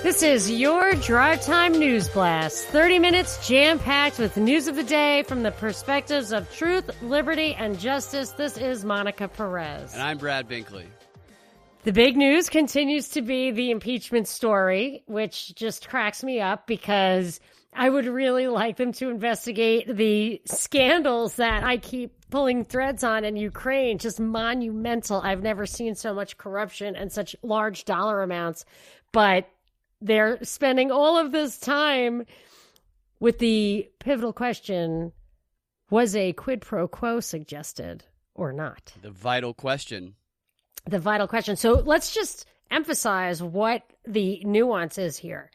This is your Drive Time News Blast. 30 minutes jam-packed with news of the day from the perspectives of truth, liberty, and justice. This is Monica Perez. And I'm Brad Binkley. The big news continues to be the impeachment story, which just cracks me up because I would really like them to investigate the scandals that I keep pulling threads on in Ukraine. Just monumental. I've never seen so much corruption and such large dollar amounts. But they're spending all of this time with the pivotal question, was a quid pro quo suggested or not? The vital question. The vital question. So let's just emphasize what the nuance is here.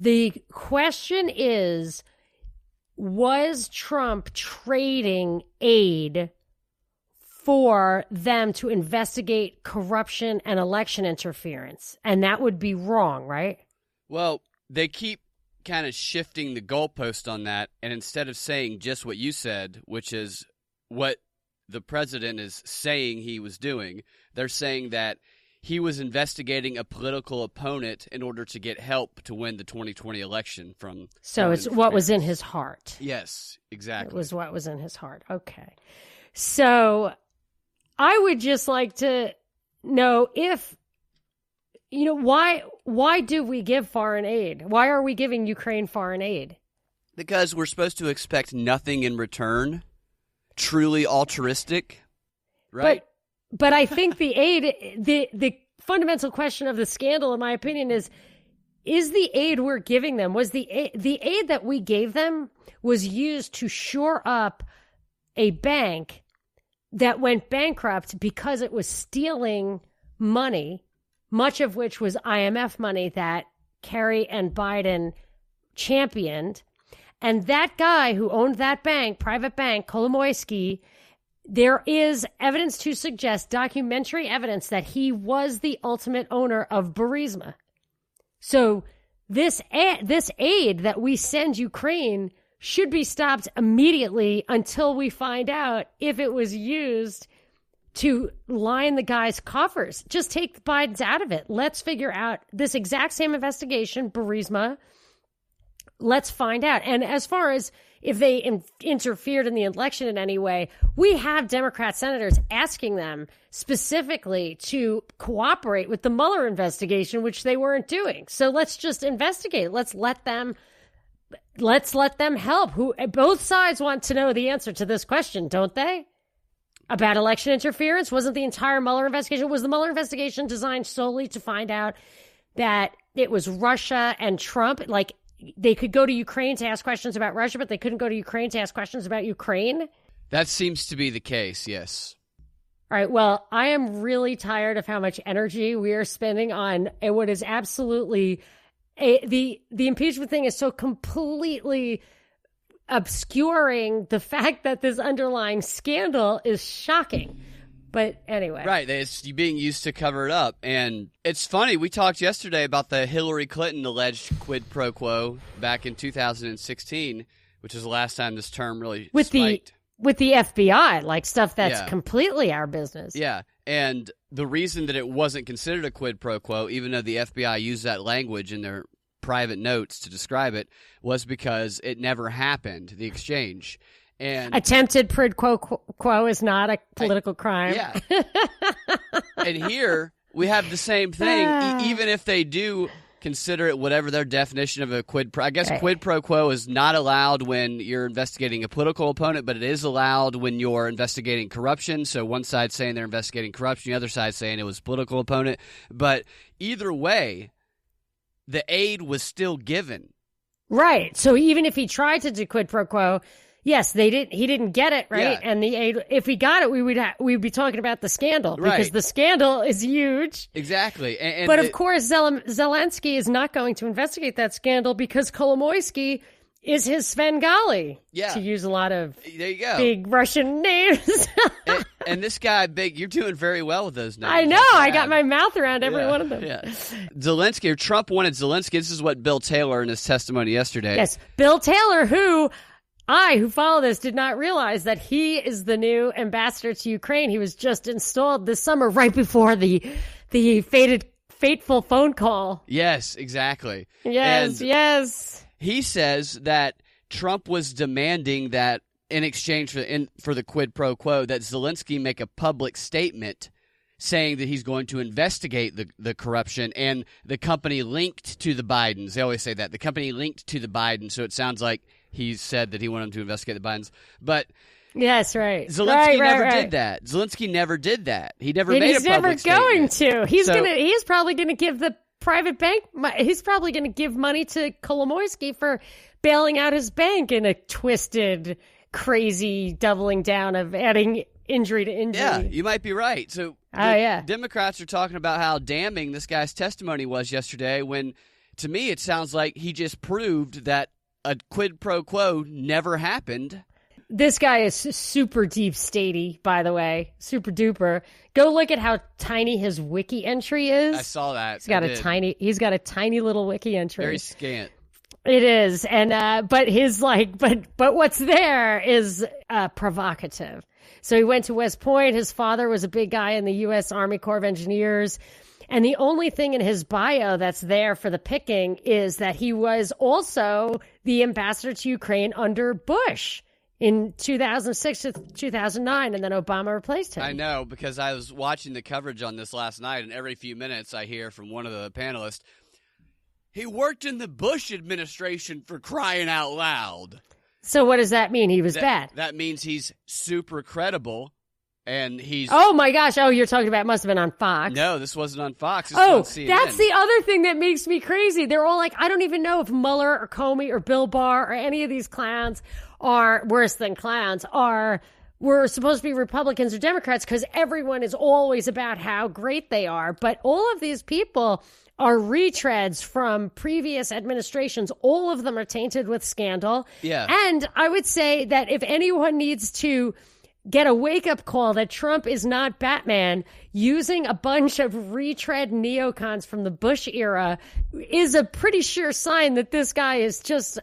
The question is, was Trump trading aid for them to investigate corruption and election interference? And that would be wrong, right? Well, they keep kind of shifting the goalpost on that, and instead of saying just what you said, which is what the president is saying he was doing, they're saying that he was investigating a political opponent in order to get help to win the 2020 election from. So it's what was in his heart. Yes, exactly. It was what was in his heart. Okay. So I would just like to know if, why do we give foreign aid? Why are we giving Ukraine foreign aid? Because we're supposed to expect nothing in return. Truly altruistic, right? But I think the aid, the fundamental question of the scandal, in my opinion, is the aid we're giving them, was the aid that we gave them was used to shore up a bank that went bankrupt because it was stealing money, much of which was IMF money that Kerry and Biden championed. And that guy who owned that bank, private bank, Kolomoisky, there is evidence to suggest, documentary evidence, that he was the ultimate owner of Burisma. So this aid that we send Ukraine should be stopped immediately until we find out if it was used to line the guy's coffers. Just take the Bidens out of it. Let's figure out this exact same investigation, Burisma. Let's find out. And as far as if they interfered in the election in any way, we have Democrat senators asking them specifically to cooperate with the Mueller investigation, which they weren't doing. So let's just investigate. Let's let them help. Both sides want to know the answer to this question, don't they? About election interference? Wasn't the entire Mueller investigation, was the Mueller investigation designed solely to find out that it was Russia and Trump? Like, they could go to Ukraine to ask questions about Russia, but they couldn't go to Ukraine to ask questions about Ukraine? That seems to be the case, yes. All right, well, I am really tired of how much energy we are spending on what is absolutely... The impeachment thing is so completely obscuring the fact that this underlying scandal is shocking. But anyway. Right, it's being used to cover it up. And it's funny, we talked yesterday about the Hillary Clinton alleged quid pro quo back in 2016, which is the last time this term really spiked. With the FBI, like stuff that's completely our business. Yeah, and the reason that it wasn't considered a quid pro quo, even though the FBI used that language in their private notes to describe it, was because it never happened, the exchange. And attempted quid pro quo is not a political crime. Yeah. And here we have the same thing, even if they do consider it whatever their definition of a quid pro. I guess quid pro quo is not allowed when you're investigating a political opponent, but it is allowed when you're investigating corruption. So one side's saying they're investigating corruption, the other side's saying it was a political opponent. But either way, the aid was still given. Right. So even if he tried to do quid pro quo, yes, he didn't get it, right? Yeah. And the aid, if he got it, we would be talking about the scandal, because the scandal is huge. Exactly. But of course, Zelensky is not going to investigate that scandal because Kolomoisky is his Svengali, to use a lot of big Russian names. and this guy, you're doing very well with those names. I know. I got my mouth around every one of them. Yeah. Zelensky, or Trump wanted Zelensky. This is what Bill Taylor in his testimony yesterday. Yes, Bill Taylor, who follow this, did not realize that he is the new ambassador to Ukraine. He was just installed this summer, right before the fated fateful phone call. Yes, exactly. Yes. He says that Trump was demanding that in exchange for the quid pro quo that Zelensky make a public statement saying that he's going to investigate the corruption and the company linked to the Bidens. They always say that. The company linked to the Bidens, so it sounds like he said that he wanted them to investigate the Bidens. But yes, right. Zelensky never did that. Zelensky never did that. He never made a public statement. He's never going to. He's probably going to give the private bank, he's probably going to give money to Kolomoisky for bailing out his bank in a twisted, crazy doubling down of adding injury to injury. Yeah, you might be right. So Democrats are talking about how damning this guy's testimony was yesterday when, to me, it sounds like he just proved that a quid pro quo never happened. This guy is super deep statey, by the way. Super duper. Go look at how tiny his wiki entry is. I saw that. He's got a tiny little wiki entry. Very scant. It is. And but what's there is provocative. So he went to West Point. His father was a big guy in the U.S. Army Corps of Engineers. And the only thing in his bio that's there for the picking is that he was also the ambassador to Ukraine under Bush in 2006 to 2009, and then Obama replaced him. I know, because I was watching the coverage on this last night, and every few minutes I hear from one of the panelists, he worked in the Bush administration, for crying out loud. So what does that mean? He was bad? That means he's super credible, and he's... Oh, my gosh. Oh, you're talking about, must have been on Fox. No, this wasn't on Fox. This was on CNN. That's the other thing that makes me crazy. They're all like, I don't even know if Mueller or Comey or Bill Barr or any of these clowns are worse than clowns were supposed to be Republicans or Democrats, because everyone is always about how great they are. But all of these people are retreads from previous administrations. All of them are tainted with scandal. Yeah. And I would say that if anyone needs to get a wake-up call that Trump is not Batman, using a bunch of retread neocons from the Bush era is a pretty sure sign that this guy is just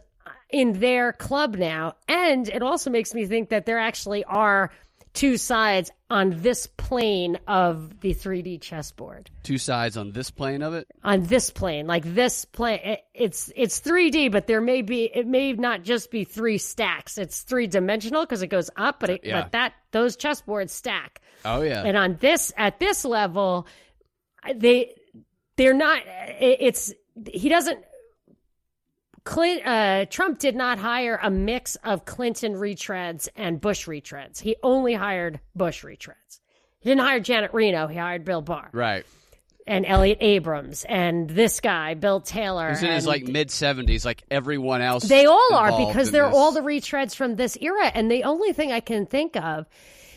in their club now. And it also makes me think that there actually are two sides on this plane of the 3D chessboard. Two sides on this plane of it? On this plane. Like this plane. It's 3D, but it may not just be three stacks. It's three-dimensional because it goes up, but those chessboards stack. Oh, yeah. And at this level, they're not, he doesn't, Trump did not hire a mix of Clinton retreads and Bush retreads. He only hired Bush retreads. He didn't hire Janet Reno. He hired Bill Barr. Right. And Elliot Abrams and this guy, Bill Taylor. He's in his mid-70s, like everyone else. They all are, because they're all the retreads from this era. And the only thing I can think of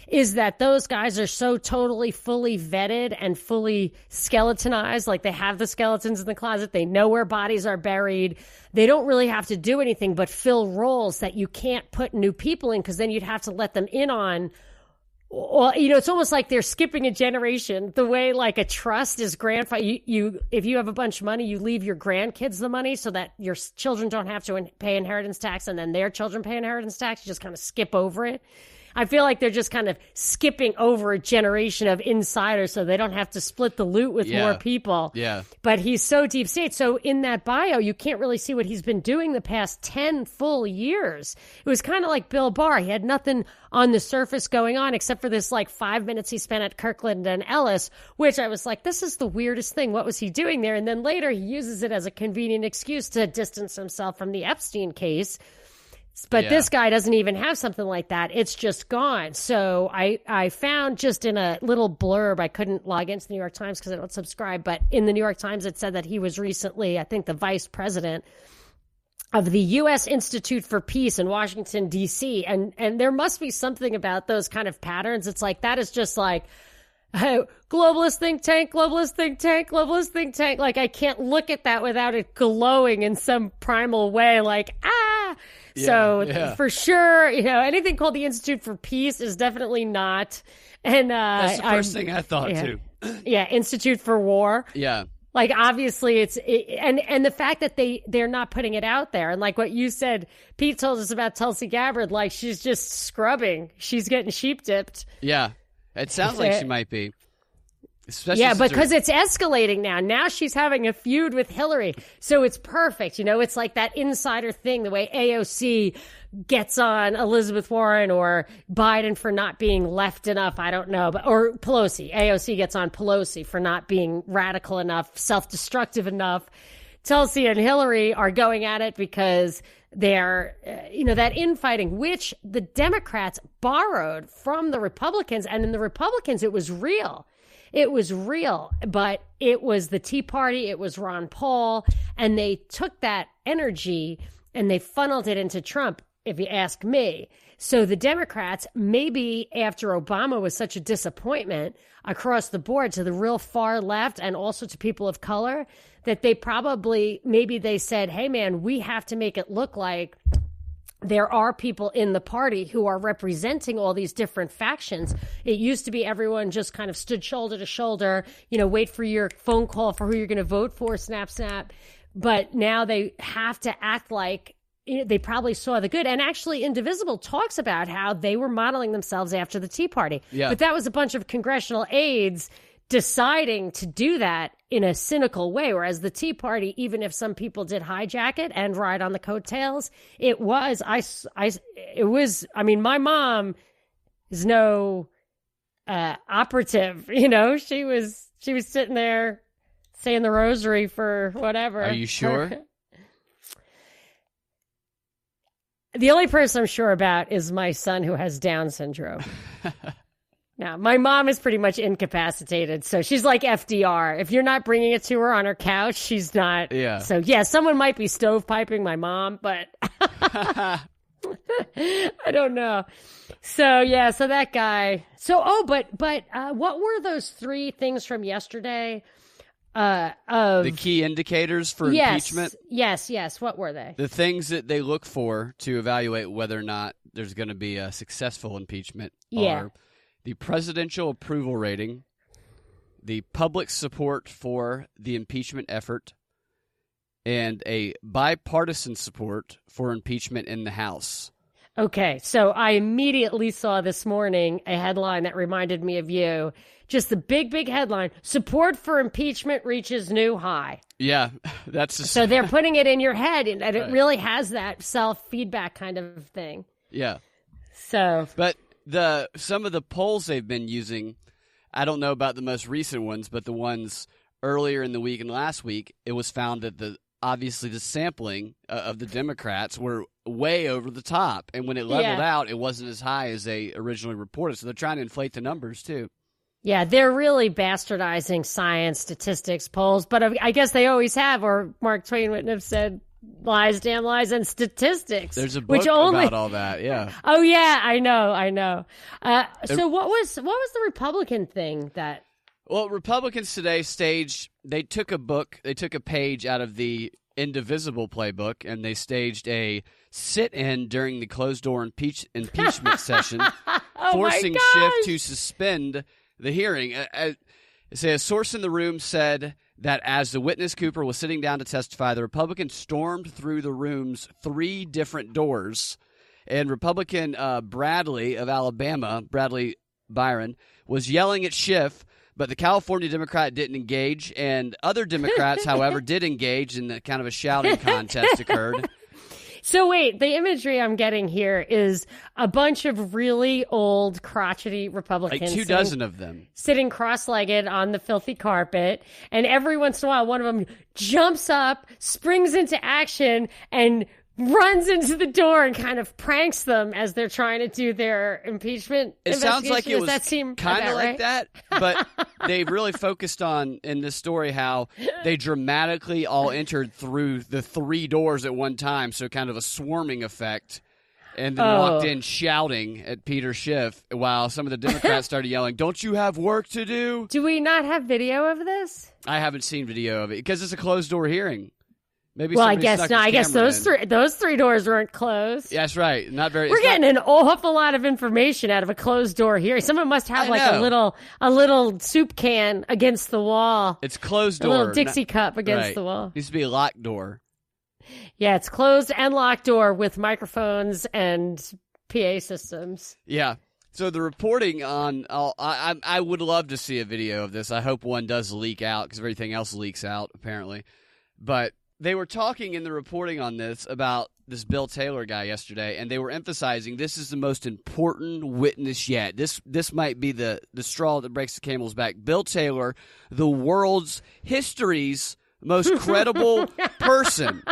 is that those guys are so totally fully vetted and fully skeletonized. Like, they have the skeletons in the closet. They know where bodies are buried. They don't really have to do anything but fill roles that you can't put new people in, because then you'd have to let them in on. Well, it's almost like they're skipping a generation. The way, like, a trust is grandfather. If you have a bunch of money, you leave your grandkids the money so that your children don't have to pay inheritance tax, and then their children pay inheritance tax. You just kind of skip over it. I feel like they're just kind of skipping over a generation of insiders so they don't have to split the loot with more people. Yeah. But he's so deep state. So in that bio, you can't really see what he's been doing the past 10 full years. It was kind of like Bill Barr. He had nothing on the surface going on except for this 5 minutes he spent at Kirkland and Ellis, which I was like, this is the weirdest thing. What was he doing there? And then later he uses it as a convenient excuse to distance himself from the Epstein case. But this guy doesn't even have something like that. It's just gone. So I found just in a little blurb, I couldn't log into the New York Times because I don't subscribe, but in the New York Times it said that he was recently, I think, the vice president of the U.S. Institute for Peace in Washington, D.C. And there must be something about those kind of patterns. It's like, that is just like, hey, globalist think tank, globalist think tank, globalist think tank. Like, I can't look at that without it glowing in some primal way, like, for sure, anything called the Institute for Peace is definitely not. And that's the first thing I thought too. Yeah, Institute for War. Yeah. Like, obviously and the fact that they're not putting it out there. And like what you said, Pete told us about Tulsi Gabbard, like, she's just scrubbing. She's getting sheep dipped. Yeah. It sounds like she might be. Yeah, because it's escalating now. Now she's having a feud with Hillary. So it's perfect. It's like that insider thing, the way AOC gets on Elizabeth Warren or Biden for not being left enough. I don't know. Or Pelosi. AOC gets on Pelosi for not being radical enough, self-destructive enough. Tulsi and Hillary are going at it because they're, that infighting, which the Democrats borrowed from the Republicans. And in the Republicans, it was real. It was real, but it was the Tea Party, it was Ron Paul, and they took that energy and they funneled it into Trump, if you ask me. So the Democrats, maybe after Obama was such a disappointment across the board to the real far left and also to people of color, that maybe they said, hey man, we have to make it look like there are people in the party who are representing all these different factions. It used to be everyone just kind of stood shoulder to shoulder, wait for your phone call for who you're going to vote for, snap, snap. But now they have to act like they probably saw the good. And actually, Indivisible talks about how they were modeling themselves after the Tea Party. Yeah. But that was a bunch of congressional aides deciding to do that in a cynical way, whereas the Tea Party, even if some people did hijack it and ride on the coattails, my mom is no operative, she was sitting there saying the rosary for whatever. Are you sure? The only person I'm sure about is my son who has Down syndrome. Now, my mom is pretty much incapacitated, so she's like FDR. If you're not bringing it to her on her couch, she's not. Yeah. So, yeah, someone might be stovepiping my mom, but I don't know. So, yeah, so that guy. So, but what were those 3 things from yesterday? The key indicators for impeachment? Yes. What were they? The things that they look for to evaluate whether or not there's going to be a successful impeachment are the presidential approval rating, the public support for the impeachment effort, and a bipartisan support for impeachment in the House. Okay, so I immediately saw this morning a headline that reminded me of you. Just the big headline, support for impeachment reaches new high. Yeah, so they're putting it in your head, and it really has that self-feedback kind of thing. Yeah. So, but some of the polls they've been using, I don't know about the most recent ones, but the ones earlier in the week and last week, it was found that obviously the sampling of the Democrats were way over the top, and when it leveled out, it wasn't as high as they originally reported. So they're trying to inflate the numbers too. Yeah, they're really bastardizing science, statistics, polls, but I guess they always have, or Mark Twain wouldn't have said lies, damn lies, and statistics. There's a book about all that, yeah. Oh, yeah, I know. So what was the Republican thing that... Well, Republicans today they took a page out of the Indivisible playbook, and they staged a sit-in during the closed-door impeachment session, forcing Schiff to suspend the hearing. A source in the room said that as the witness Cooper was sitting down to testify, the Republicans stormed through the room's 3 different doors, and Republican Bradley of Alabama, Bradley Byron, was yelling at Schiff, but the California Democrat didn't engage, and other Democrats, however, did engage, and kind of a shouting contest occurred. So wait, the imagery I'm getting here is a bunch of really old, crotchety Republicans. Like 24 of them. Sitting cross-legged on the filthy carpet, and every once in a while, one of them jumps up, springs into action, and runs into the door and kind of pranks them as they're trying to do their impeachment investigation. It sounds like it was kind of like right? that, but they really focused on, in this story, how they dramatically all entered through the 3 doors at one time, so kind of a swarming effect, and then walked in shouting at Peter Schiff while some of the Democrats started yelling, "Don't you have work to do?" Do we not have video of this? I haven't seen video of it, because it's a closed-door hearing. Maybe I guess not. I guess those 3 doors weren't closed. Yeah, that's right. We're getting an awful lot of information out of a closed door hearing. Someone must have a little soup can against the wall. It's closed door. A little Dixie cup against the wall. It needs to be a locked door. Yeah, it's closed and locked door with microphones and PA systems. Yeah. So the reporting on, I would love to see a video of this. I hope one does leak out because everything else leaks out apparently. But they were talking in the reporting on this about this Bill Taylor guy yesterday, and they were emphasizing this is the most important witness yet. This might be the straw that breaks the camel's back. Bill Taylor, the world's history's most credible person.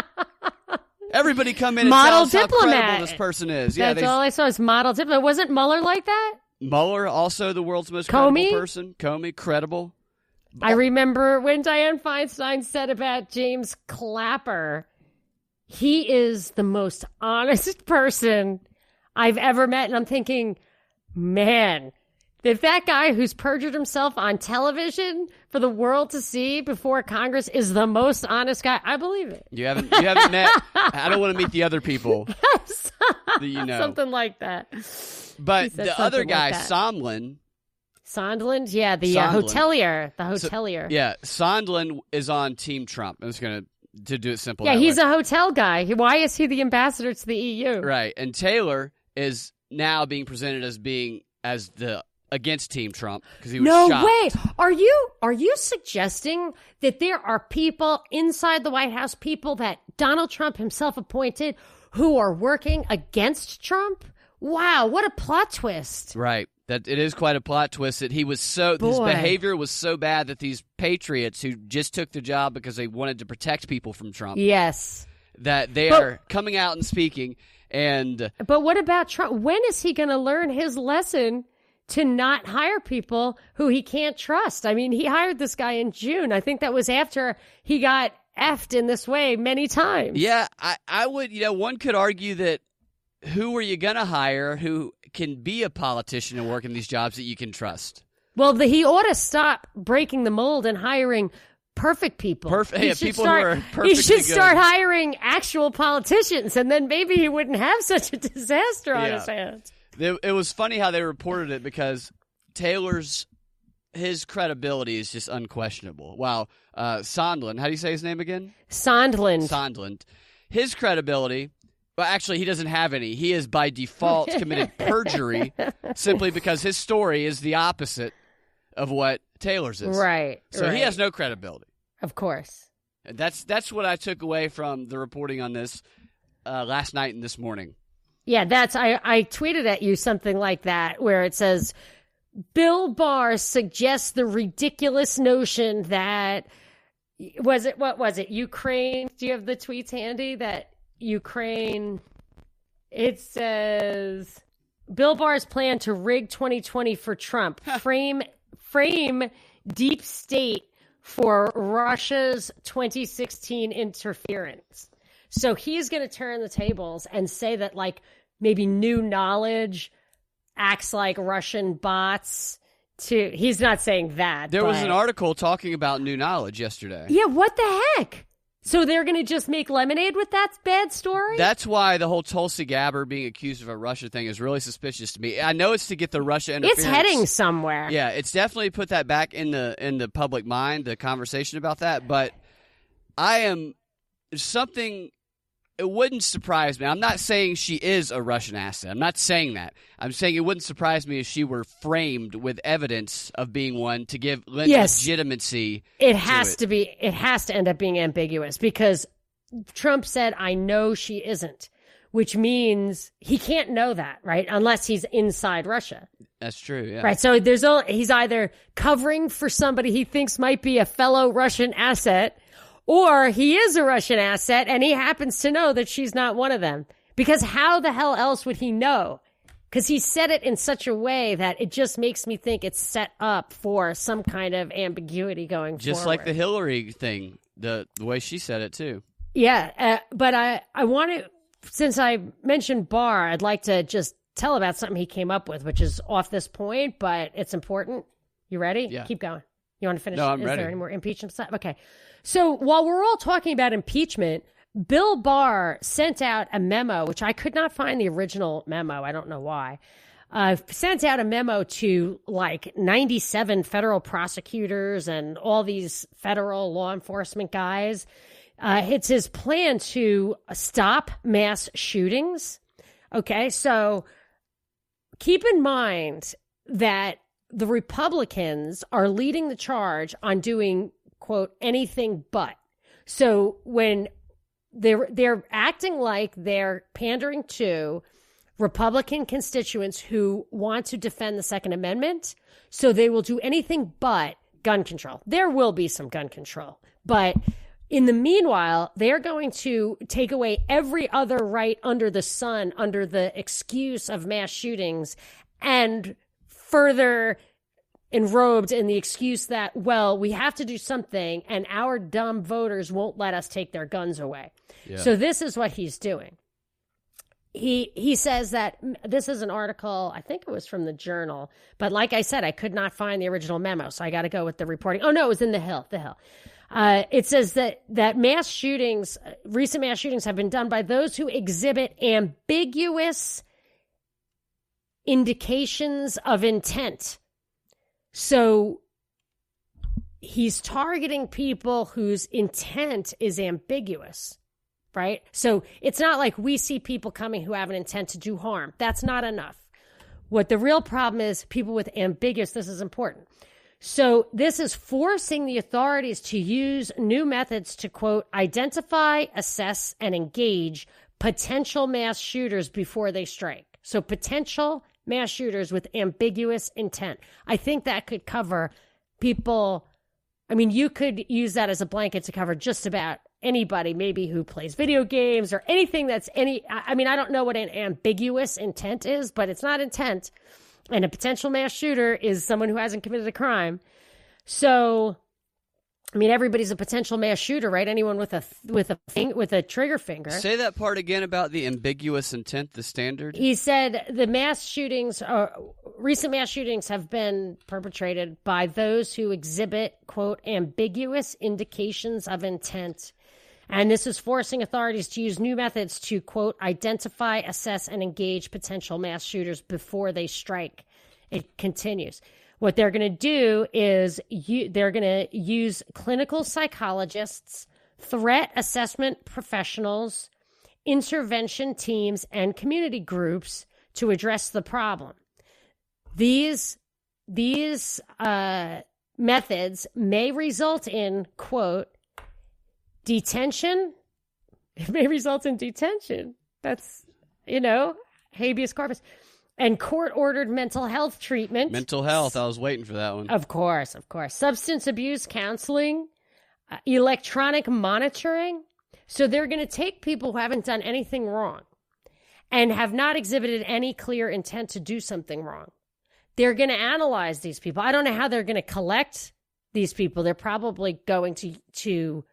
Everybody come in and tell us how credible this person is. Yeah, that's all I saw is model diplomat. Wasn't Mueller like that? Mueller, also the world's most credible person. Comey, credible. I remember when Dianne Feinstein said about James Clapper, he is the most honest person I've ever met. And I'm thinking, man, if that guy who's perjured himself on television for the world to see before Congress is the most honest guy, I believe it. You haven't met. I don't want to meet the other people. That you know. Something like that. But the other guy, like Sondland. Sondland? Yeah, the hotelier. The hotelier. Sondland is on Team Trump. I'm just going to do it simple. Yeah, he's a hotel guy. Why is he the ambassador to the EU? Right. And Taylor is now being presented as being against Team Trump because he was shocked. No way. Are you suggesting that there are people inside the White House, people that Donald Trump himself appointed, who are working against Trump? Wow, what a plot twist. Right. That it is quite a plot twist that his behavior was so bad that these patriots who just took the job because they wanted to protect people from Trump. Yes. That they are coming out and speaking. But what about Trump? When is he going to learn his lesson to not hire people who he can't trust? I mean, he hired this guy in June. I think that was after he got effed in this way many times. Yeah, I would, one could argue that who are you going to hire who can be a politician and work in these jobs that you can trust? Well, he ought to stop breaking the mold and hiring perfect people. People who are perfectly He should good. start hiring actual politicians, and then maybe he wouldn't have such a disaster on his hands. It was funny how they reported it because his credibility is just unquestionable. Wow. Sondland, how do you say his name again? Sondland. His credibility, well, actually, he doesn't have any. He is by default committed perjury simply because his story is the opposite of what Taylor's is. Right. So he has no credibility. Of course. And that's what I took away from the reporting on this last night and this morning. Yeah, I tweeted at you something like that where it says, Bill Barr suggests the ridiculous notion that, what was it, Ukraine? Do you have the tweets handy? That Ukraine, it says, Bill Barr's plan to rig 2020 for Trump, frame deep state for Russia's 2016 interference. So he's going to turn the tables and say that, like, maybe new knowledge acts like Russian bots. He's not saying that. There was an article talking about new knowledge yesterday. Yeah, what the heck? So they're going to just make lemonade with that bad story? That's why the whole Tulsi Gabbard being accused of a Russia thing is really suspicious to me. I know it's to get the Russia interference. It's heading somewhere. Yeah, it's definitely put that back in the public mind, the conversation about that. But it wouldn't surprise me. I'm not saying she is a Russian asset. I'm not saying that. I'm saying it wouldn't surprise me if she were framed with evidence of being one to give legitimacy. It has to end up being ambiguous because Trump said, I know she isn't, which means he can't know that, right? Unless he's inside Russia. That's true, yeah. Right, so he's either covering for somebody he thinks might be a fellow Russian asset, or he is a Russian asset and he happens to know that she's not one of them. Because how the hell else would he know? Because he said it in such a way that it just makes me think it's set up for some kind of ambiguity going forward. Just like the Hillary thing, the way she said it too. Yeah, but I want to, since I mentioned Barr, I'd like to just tell about something he came up with, which is off this point, but it's important. You ready? Yeah. Keep going. You want to finish? No, I'm ready. Is there any more impeachment stuff? Okay. So while we're all talking about impeachment, Bill Barr sent out a memo, which I could not find the original memo. I don't know why. Sent out a memo to like 97 federal prosecutors and all these federal law enforcement guys. It's his plan to stop mass shootings. Okay, so keep in mind that the Republicans are leading the charge on doing, quote, anything but. So when they're acting like they're pandering to Republican constituents who want to defend the Second Amendment, so they will do anything but gun control. There will be some gun control, but in the meanwhile, they're going to take away every other right under the sun under the excuse of mass shootings, and further enrobed in the excuse that, well, we have to do something and our dumb voters won't let us take their guns away. Yeah. So this is what he's doing. He says that this is an article, I think it was from the Journal, but like I said, I could not find the original memo, so I got to go with the reporting. Oh, no, it was in The Hill. It says that mass shootings, recent mass shootings have been done by those who exhibit ambiguous indications of intent. So he's targeting people whose intent is ambiguous. Right? So it's not like we see people coming who have an intent to do harm. That's not enough. What the real problem is, people with ambiguous, this is important. So this is forcing the authorities to use new methods to, quote, identify, assess, and engage potential mass shooters before they strike. So potential mass shooters with ambiguous intent. I think that could cover people. I mean, you could use that as a blanket to cover just about anybody, maybe who plays video games or anything that's I mean, I don't know what an ambiguous intent is, but it's not intent. And a potential mass shooter is someone who hasn't committed a crime. So, I mean, everybody's a potential mass shooter, right? Anyone with a trigger finger. Say that part again about the ambiguous intent, the standard. He said the recent mass shootings have been perpetrated by those who exhibit, quote, ambiguous indications of intent. And this is forcing authorities to use new methods to, quote, identify, assess, and engage potential mass shooters before they strike. It continues. What they're going to do is they're going to use clinical psychologists, threat assessment professionals, intervention teams, and community groups to address the problem. These methods may result in, quote, detention. It may result in detention. That's, habeas corpus. And court-ordered mental health treatment. Mental health. I was waiting for that one. Of course. Substance abuse counseling, electronic monitoring. So they're going to take people who haven't done anything wrong and have not exhibited any clear intent to do something wrong. They're going to analyze these people. I don't know how they're going to collect these people. They're probably going to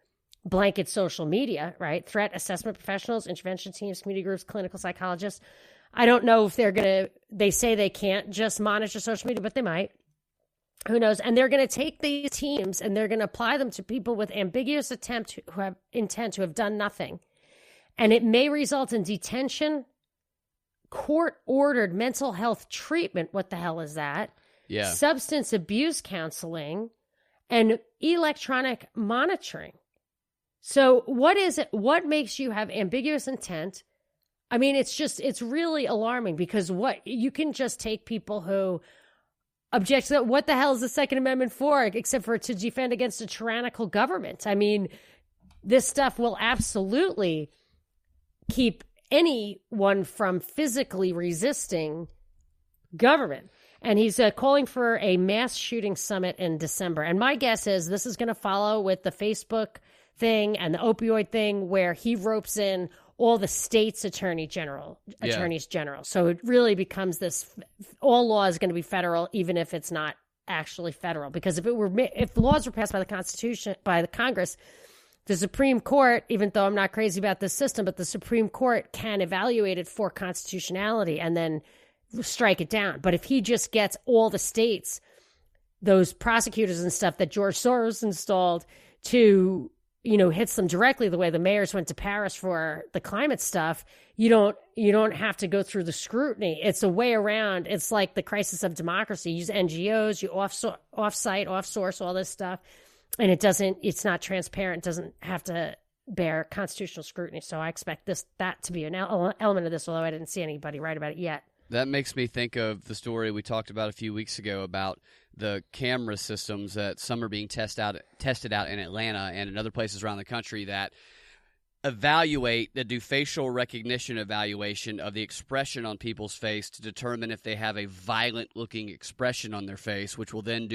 blanket social media, right? Threat assessment professionals, intervention teams, community groups, clinical psychologists. I don't know if they say they can't just monitor social media, but they might. Who knows? And they're going to take these teams and they're going to apply them to people with ambiguous intent who have intent to have done nothing. And it may result in detention, court-ordered mental health treatment. What the hell is that? Yeah. Substance abuse counseling and electronic monitoring. So what is it? What makes you have ambiguous intent? I mean, it's really alarming because you can just take people who object to what the hell is the Second Amendment for, except for to defend against a tyrannical government. I mean, this stuff will absolutely keep anyone from physically resisting government. And he's calling for a mass shooting summit in December. And my guess is this is going to follow with the Facebook thing and the opioid thing where he ropes in all the states' attorneys general. So it really becomes this, all law is going to be federal, even if it's not actually federal. Because if laws were passed by the Constitution, by the Congress, the Supreme Court, even though I'm not crazy about this system, but the Supreme Court can evaluate it for constitutionality and then strike it down. But if he just gets all the states, those prosecutors and stuff that George Soros installed to, hits them directly the way the mayors went to Paris for the climate stuff, you don't have to go through the scrutiny. It's a way around. It's like the crisis of democracy. You use NGOs, you off-site, off-source, all this stuff. And it's not transparent, doesn't have to bear constitutional scrutiny. So I expect that to be an element of this, although I didn't see anybody write about it yet. That makes me think of the story we talked about a few weeks ago about the camera systems that some are being tested out in Atlanta and in other places around the country that do facial recognition evaluation of the expression on people's face to determine if they have a violent-looking expression on their face, which will then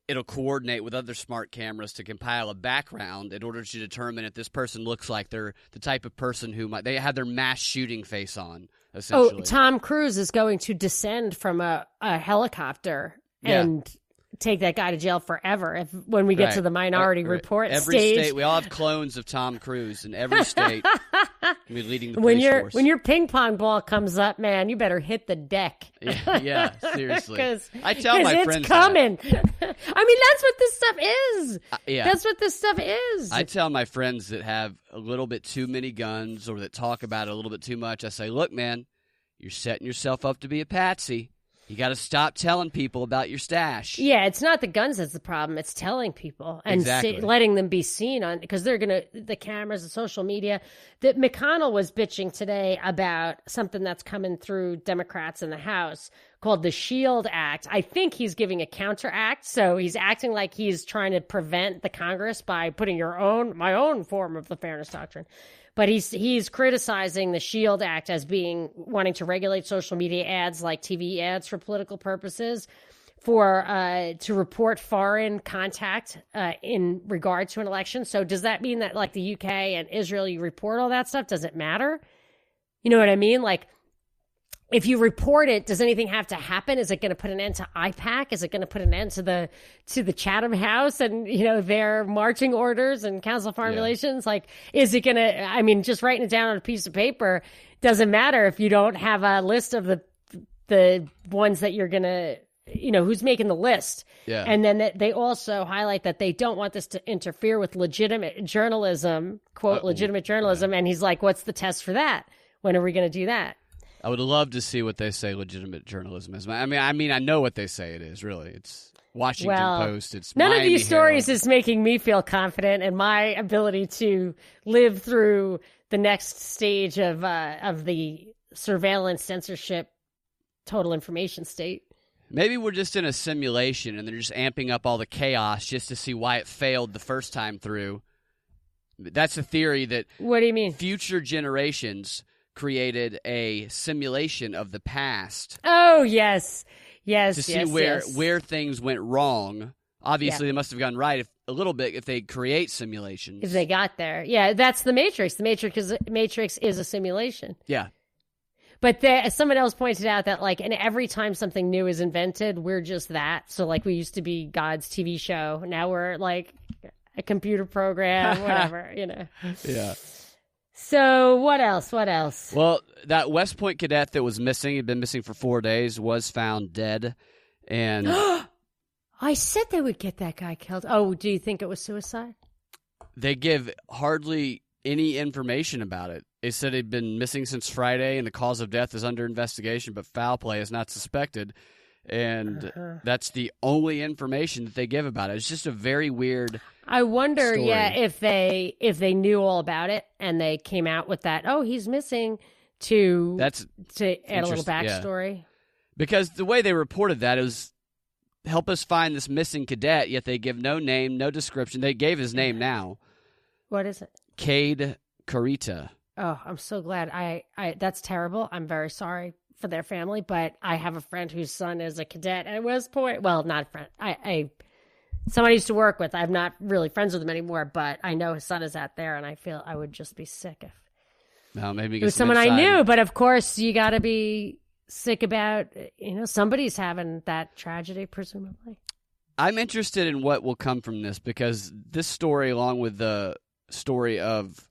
it'll coordinate with other smart cameras to compile a background in order to determine if this person looks like they're the type of person they have their mass shooting face on, essentially. Oh, Tom Cruise is going to descend from a helicopter and take that guy to jail forever when we get to the Minority Report every stage. State, we all have clones of Tom Cruise in every state. We're leading the police force. When your ping pong ball comes up, man, you better hit the deck. Yeah, seriously. I tell my friends it's coming. I mean, that's what this stuff is. That's what this stuff is. I tell my friends that have a little bit too many guns or that talk about it a little bit too much, I say, look, man, you're setting yourself up to be a patsy. You got to stop telling people about your stash. Yeah, it's not the guns that's the problem. It's telling people and letting them be seen on, because they're going to, the cameras, the social media. That McConnell was bitching today about something that's coming through Democrats in the House called the SHIELD Act. I think he's giving a counteract. So he's acting like he's trying to prevent the Congress by putting my own form of the fairness doctrine. But he's criticizing the SHIELD Act as wanting to regulate social media ads like TV ads for political purposes, to report foreign contact in regard to an election. So does that mean that like the UK and Israel, you report all that stuff? Does it matter? You know what I mean? Like, if you report it, does anything have to happen? Is it going to put an end to IPAC? Is it going to put an end to the Chatham House and, their marching orders and Council of Foreign Relations? Like, is it going to, I mean, just writing it down on a piece of paper doesn't matter if you don't have a list of the ones that you're going to, who's making the list. Yeah. And then they also highlight that they don't want this to interfere with legitimate journalism, quote, legitimate journalism. Yeah. And he's like, what's the test for that? When are we going to do that? I would love to see what they say legitimate journalism is. I mean, I know what they say it is, really. It's Washington Post. It's none Miami of these stories Herald. is making me feel confident in my ability to live through the next stage of the surveillance, censorship, total information state. Maybe we're just in a simulation and they're just amping up all the chaos just to see why it failed the first time through. That's a theory that What do you mean? Future generations created a simulation of the past. Oh, yes. To see where things went wrong. Obviously, they must have gone right a little bit if they create simulations. If they got there. Yeah, that's the Matrix. The Matrix is a simulation. Yeah. But someone else pointed out that, like, and every time something new is invented, we're just that. So, like, we used to be God's TV show. Now we're, like, a computer program, whatever, Yeah. So what else? Well, that West Point cadet that was missing, he'd been missing for 4 days, was found dead. And I said they would get that guy killed. Oh, do you think it was suicide? They give hardly any information about it. They said he'd been missing since Friday, and the cause of death is under investigation, but foul play is not suspected. And that's the only information that they give about it. It's just a very weird I wonder, story. if they knew all about it and they came out with that, oh, he's missing, to add a little backstory. Yeah. Because the way they reported that is, help us find this missing cadet, yet they give no name, no description. They gave his name now. What is it? Cade Carita. Oh, I'm so glad. I that's terrible. I'm very sorry for their family, but I have a friend whose son is a cadet at West Point. Well, not a friend. Someone I used to work with. I'm not really friends with him anymore, but I know his son is out there, and I feel I would just be sick if maybe it was someone I knew. But of course, you got to be sick about, somebody's having that tragedy, presumably. I'm interested in what will come from this, because this story, along with the story of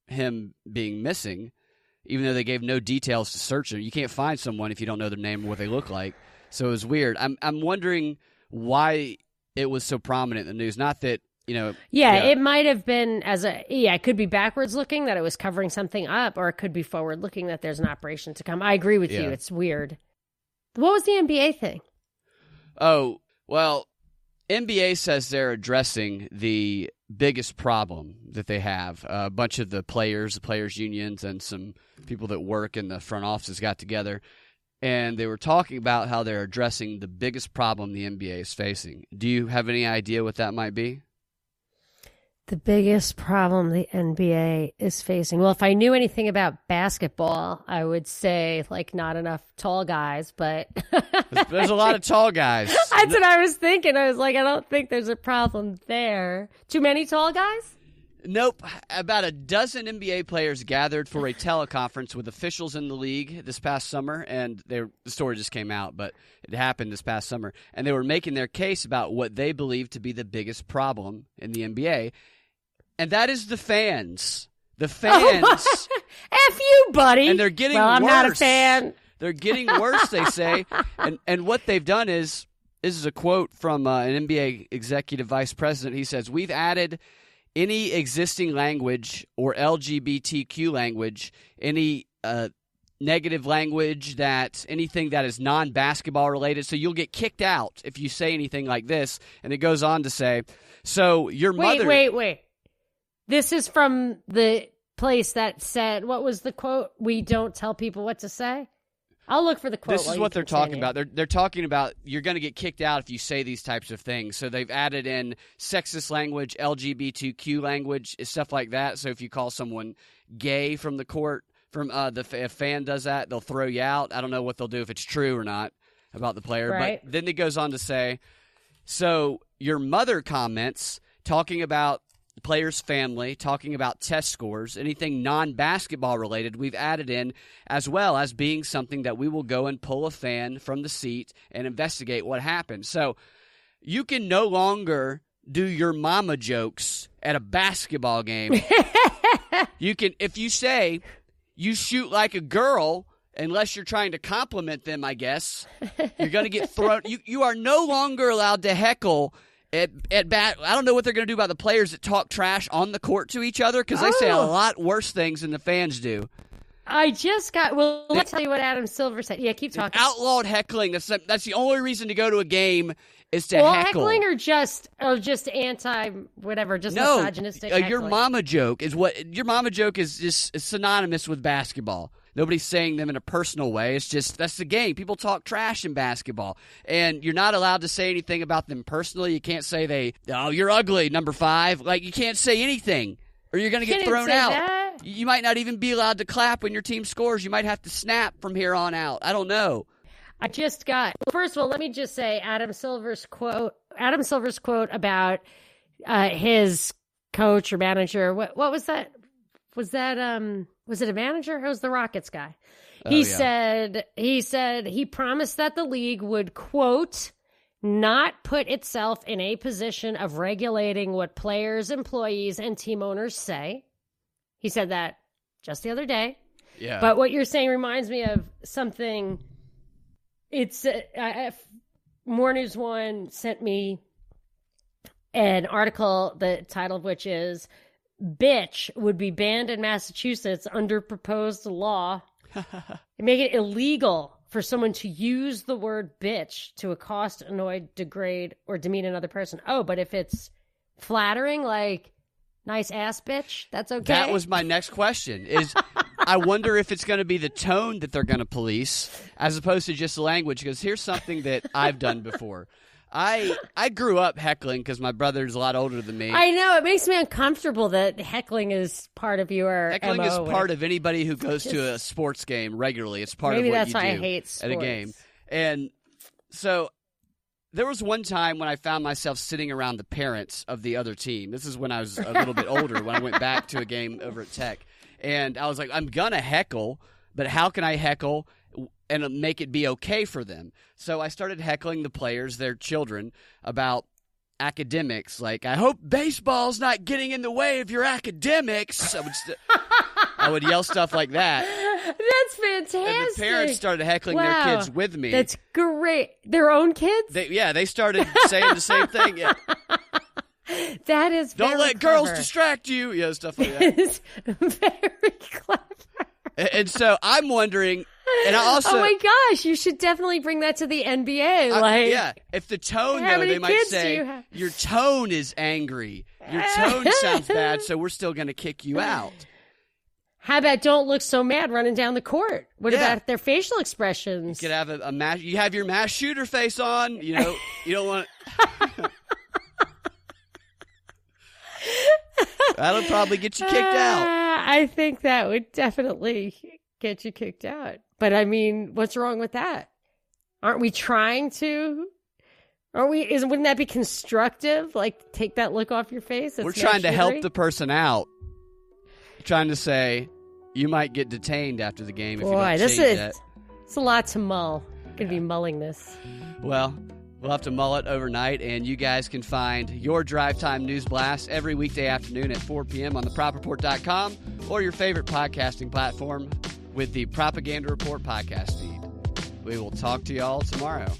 him being missing, even though they gave no details to search him, you can't find someone if you don't know their name or what they look like. So it was weird. I'm wondering why it was so prominent in the news. Not that, it might have been it could be backwards looking that it was covering something up, or it could be forward looking that there's an operation to come. I agree with you. It's weird. What was the NBA thing? Oh, well, NBA says they're addressing the biggest problem that they have. A bunch of the players unions, and some people that work in the front offices got together, and they were talking about how they're addressing the biggest problem the NBA is facing. Do you have any idea what that might be? The biggest problem the NBA is facing. Well, if I knew anything about basketball, I would say like not enough tall guys, but there's a lot of tall guys. That's what I was thinking. I was like, I don't think there's a problem there. Too many tall guys? Nope. About a dozen NBA players gathered for a teleconference with officials in the league this past summer, and the story just came out, but it happened this past summer, and they were making their case about what they believe to be the biggest problem in the NBA. And that is the fans. The fans. F you, buddy. And they're getting worse. I'm not a fan. They're getting worse, they say. And what they've done is, this is a quote from an NBA executive vice president. He says, "We've added any existing language or LGBTQ language, any negative language, anything that is non-basketball related. So you'll get kicked out if you say anything like this." And it goes on to say, so your mother... Wait. This is from the place that said, what was the quote? We don't tell people what to say? I'll look for the quote. This is what they're talking about. They're talking about you're going to get kicked out if you say these types of things. So they've added in sexist language, LGBTQ language, stuff like that. So if you call someone gay from the court, if a fan does that, they'll throw you out. I don't know what they'll do if it's true or not about the player. Right. But then it goes on to say, so your mother comments talking about the player's family, talking about test scores, anything non-basketball related, we've added in, as well as being something that we will go and pull a fan from the seat and investigate what happened. So you can no longer do your mama jokes at a basketball game. You can, if you say you shoot like a girl, unless you're trying to compliment them, I guess, you're going to get thrown. You are no longer allowed to heckle at bat. I don't know what they're going to do about the players that talk trash on the court to each other, because they say a lot worse things than the fans do. Let's tell you what Adam Silver said. Yeah, keep talking. Outlawed heckling. That's the only reason to go to a game is to heckle. Heckling or just anti whatever, just misogynistic heckling? Your mama joke is just synonymous with basketball. Nobody's saying them in a personal way. It's just, that's the game. People talk trash in basketball. And you're not allowed to say anything about them personally. You can't say you're ugly, number 5. Like, you can't say anything, or you're going to get thrown out. That? You might not even be allowed to clap when your team scores. You might have to snap from here on out. I don't know. First of all, let me just say Adam Silver's quote about his coach or manager. What was that? Was it a manager? It was the Rockets guy. He said he promised that the league would, quote, not put itself in a position of regulating what players, employees, and team owners say. He said that just the other day. Yeah. But what you're saying reminds me of something. It's More News One sent me an article, the title of which is "Bitch would be banned in Massachusetts under proposed law." Make it illegal for someone to use the word bitch to accost, annoy, degrade, or demean another person. Oh, but if it's flattering, like nice ass bitch, that's okay? That was my next question. I wonder if it's going to be the tone that they're going to police as opposed to just the language, because here's something that I've done before. I grew up heckling because my brother's a lot older than me. I know. It makes me uncomfortable that heckling is part of your Heckling MO. is part of anybody who goes to a sports game regularly. It's part of what you do. Maybe that's why I hate sports. At a game. And so there was one time when I found myself sitting around the parents of the other team. This is when I was a little bit older, when I went back to a game over at Tech. And I was like, I'm going to heckle, but how can I heckle and make it be okay for them? So I started heckling the players, their children, about academics. Like, I hope baseball's not getting in the way of your academics. I would yell stuff like that. That's fantastic. And the parents started heckling their kids with me. That's great. Their own kids? They started saying the same thing. Yeah. That is very Don't let clever. girls distract you. Yeah, stuff like that. It's very clever. And so I'm wondering, and I also... Oh my gosh, you should definitely bring that to the NBA. Yeah, if the tone, though, they might say, your tone is angry. Your tone sounds bad, so we're still going to kick you out. How about don't look so mad running down the court? What about their facial expressions? You could have a mass. You have your mass shooter face on. You know, you don't want. That'll probably get you kicked out. I think that would definitely get you kicked out. But I mean, what's wrong with that? Aren't we trying to? Wouldn't that be constructive? Like, take that look off your face? We're trying to help the person out. Trying to say, you might get detained after the game if you don't change that. It's a lot to mull. Going to be mulling this. Well, we'll have to mull it overnight, and you guys can find your Drive Time News Blast every weekday afternoon at 4 p.m. on thepropreport.com or your favorite podcasting platform with the Propaganda Report podcast feed. We will talk to y'all tomorrow.